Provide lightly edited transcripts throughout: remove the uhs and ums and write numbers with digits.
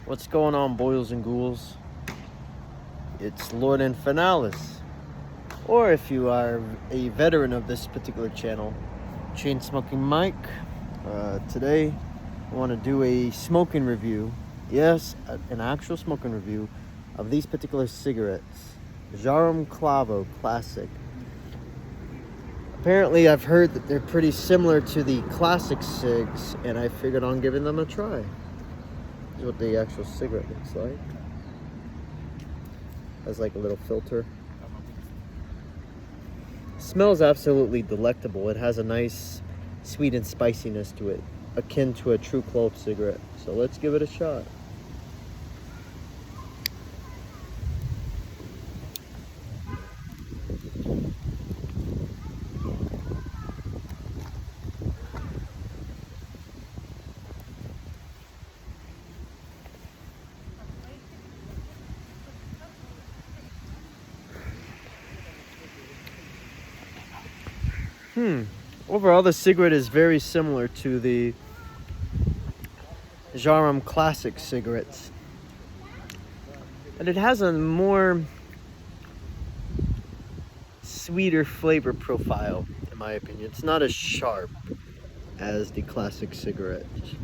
What's going on, boils and ghouls? It's Lord Infernalis, or if you are a veteran of this particular channel, Chainsmoking Mike. Today, I want to do a smoking review. Yes, an actual smoking review of these particular cigarettes. Djarum Clavo Classic. Apparently, I've heard that they're pretty similar to the classic cigs, and I figured on giving them a try. This is what the actual cigarette looks like. Has like a little filter. Smells absolutely delectable. It has a nice sweet and spiciness to it, akin to a true clove cigarette. So let's give it a shot. Overall, the cigarette is very similar to the Djarum Classic cigarettes. And it has a more sweeter flavor profile, in my opinion. It's not as sharp as the classic cigarettes.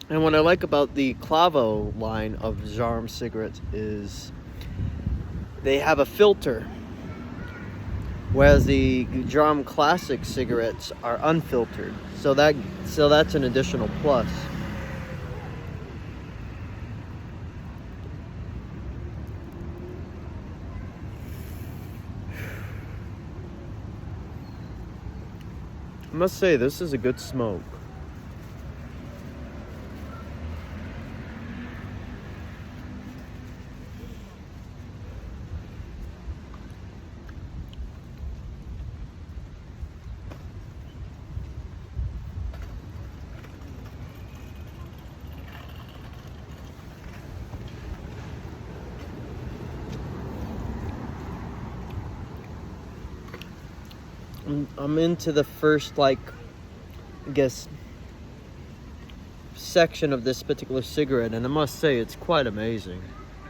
And what I like about the Clavo line of Djarum cigarettes is they have a filter, whereas the Djarum Classic cigarettes are unfiltered. So that's an additional plus. I must say, this is a good smoke. I'm into the first, I guess, section of this particular cigarette, and I must say it's quite amazing.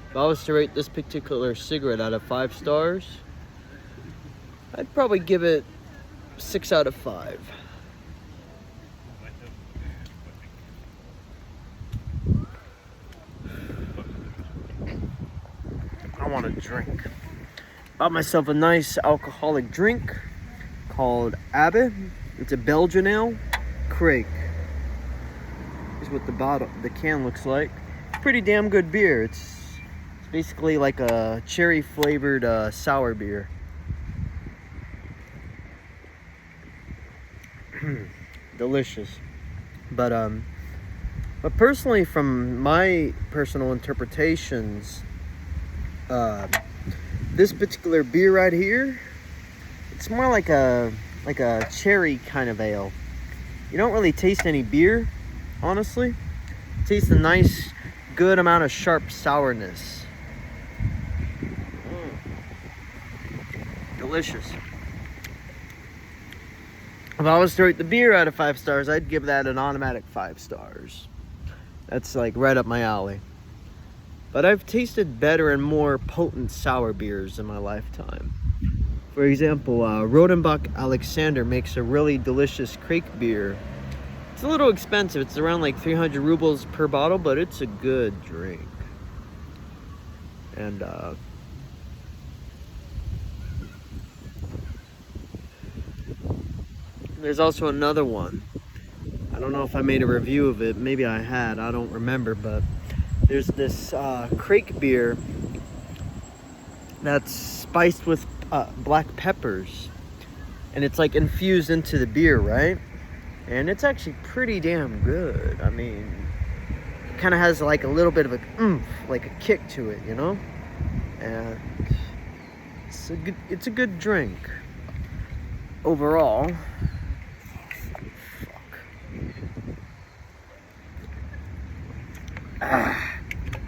If I was to rate this particular cigarette out of 5 stars, I'd probably give it 6 out of 5. I want a drink. Bought myself a nice alcoholic drink called Abbe. It's a Belgian ale, Kriek. Is what the can looks like. Pretty damn good beer. It's basically like a cherry flavored sour beer. Delicious. But personally, from my personal interpretations, this particular beer right here, it's more like a cherry kind of ale. You don't really taste any beer, honestly. It tastes a nice, good amount of sharp sourness. Delicious. If I was to rate the beer out of 5 stars, I'd give that an automatic 5 stars. That's like right up my alley. But I've tasted better and more potent sour beers in my lifetime. For example, Rodenbach Alexander makes a really delicious Kriek beer. It's a little expensive. It's around like 300 rubles per bottle, but it's a good drink. And there's also another one. I don't know if I made a review of it. Maybe I had. I don't remember. But there's this Kriek beer that's spiced with black peppers, and it's like infused into the beer, right? And it's actually pretty damn good. I mean, it kind of has like a little bit of a oomph, like a kick to it, you know? And it's a good drink overall.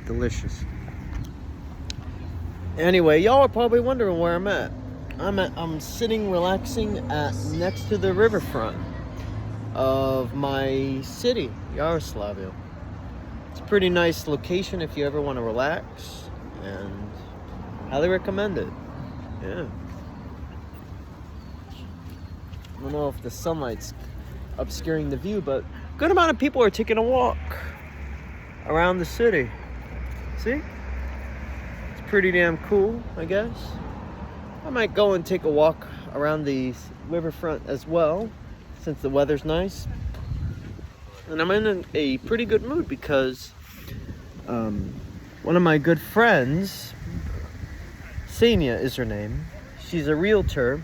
Delicious. Anyway, y'all are probably wondering where I'm at. I'm sitting relaxing next to the riverfront of my city, Yaroslavl. It's a pretty nice location if you ever want to relax, and highly recommend it. Yeah. I don't know if the sunlight's obscuring the view, but a good amount of people are taking a walk around the city. See? It's pretty damn cool, I guess. I might go and take a walk around the riverfront as well, since the weather's nice. And I'm in a pretty good mood because one of my good friends, Senia is her name, she's a realtor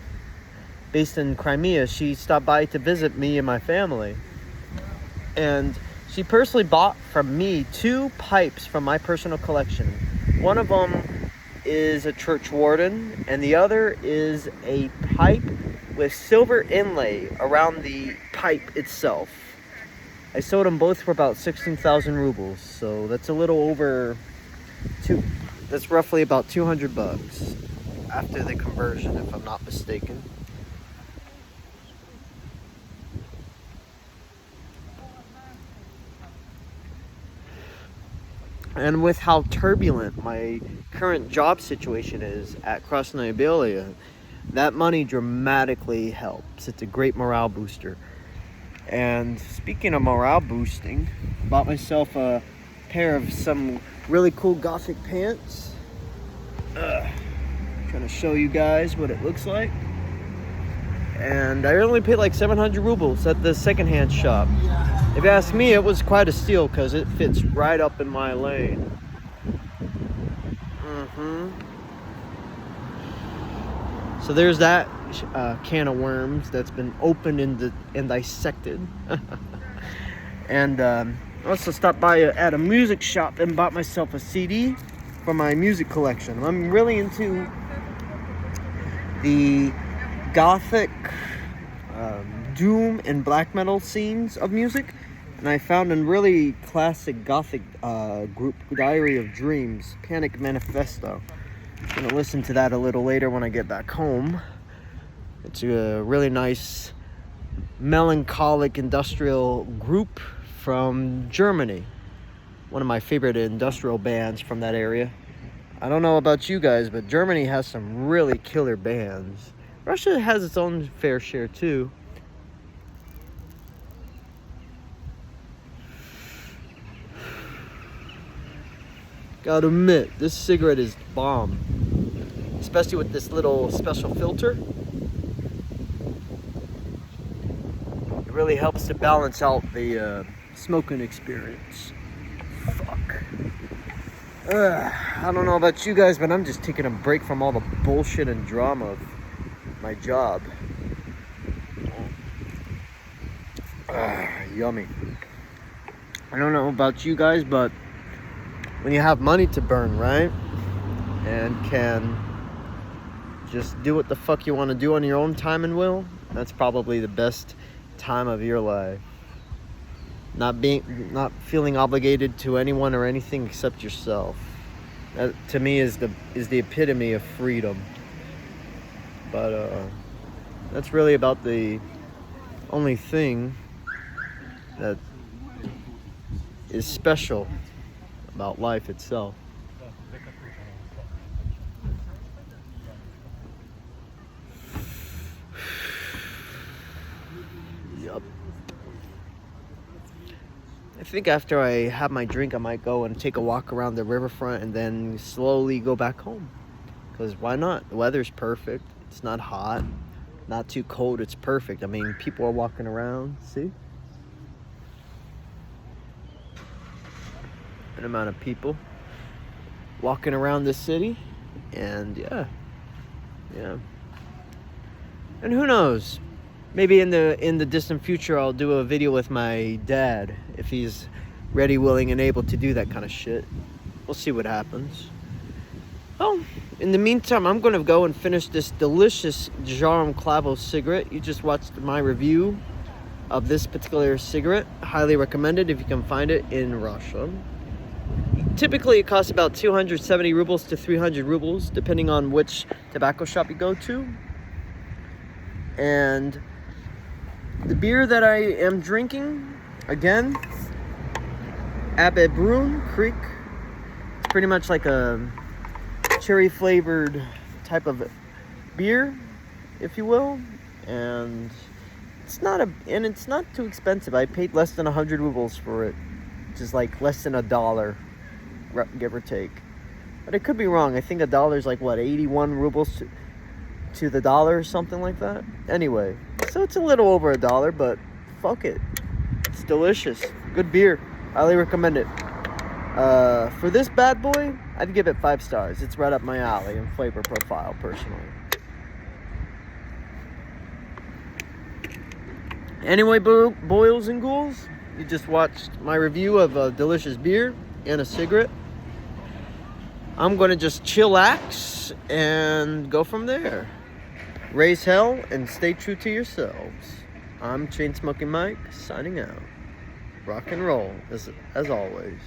based in Crimea. She stopped by to visit me and my family. And she personally bought from me 2 pipes from my personal collection. One of them is a church warden, and the other is a pipe with silver inlay around the pipe itself. I sold them both for about 16,000 rubles, so that's a little over that's roughly about 200 bucks after the conversion, if I'm not mistaken. And with how turbulent my current job situation is at Krasnaya Belia, that money dramatically helps. It's a great morale booster. And speaking of morale boosting, I bought myself a pair of some really cool gothic pants. Trying to show you guys what it looks like. And I only paid like 700 rubles at the secondhand shop. If you ask me, it was quite a steal because it fits right up in my lane. So there's that can of worms that's been opened and dissected. And I also stopped by at a music shop and bought myself a CD for my music collection. I'm really into the gothic, doom, and black metal scenes of music. And I found a really classic gothic group, Diary of Dreams, Panic Manifesto. I'm gonna listen to that a little later when I get back home. It's a really nice, melancholic industrial group from Germany. One of my favorite industrial bands from that area. I don't know about you guys, but Germany has some really killer bands. Russia has its own fair share too. Gotta admit, this cigarette is bomb. Especially with this little special filter. It really helps to balance out the smoking experience. Fuck. I don't know about you guys, but I'm just taking a break from all the bullshit and drama of my job. Yummy. I don't know about you guys, but when you have money to burn, right? And can just do what the fuck you want to do on your own time and will, that's probably the best time of your life. Not feeling obligated to anyone or anything except yourself. That to me is the epitome of freedom. But that's really about the only thing that is special about life itself. Yup. I think after I have my drink, I might go and take a walk around the riverfront and then slowly go back home. Because why not? The weather's perfect. It's not hot, not too cold. It's perfect. I mean, people are walking around. See? An amount of people walking around the city. And yeah. And who knows? Maybe in the distant future, I'll do a video with my dad if he's ready, willing, and able to do that kind of shit. We'll see what happens. Well, in the meantime, I'm going to go and finish this delicious Djarum Clavo cigarette. You just watched my review of this particular cigarette. Highly recommended if you can find it in Russia. Typically, it costs about 270 rubles to 300 rubles, depending on which tobacco shop you go to. And the beer that I am drinking, again, Abbe Brewing, Kriek. It's pretty much like a cherry-flavored type of beer, if you will. And it's not too expensive. I paid less than 100 rubles for it, which is like less than $1. Give or take, but it could be wrong. I think $1 is like what, 81 rubles to the dollar or something like that. Anyway, so it's a little over $1, but fuck it, it's delicious, good beer, highly recommend it. For this bad boy, I'd give it 5 stars. It's right up my alley in flavor profile, personally. Anyway, boils and ghouls, you just watched my review of a delicious beer and a cigarette. I'm going to just chillax and go from there. Raise hell and stay true to yourselves. I'm Chainsmoking Mike, signing out. Rock and roll, as always.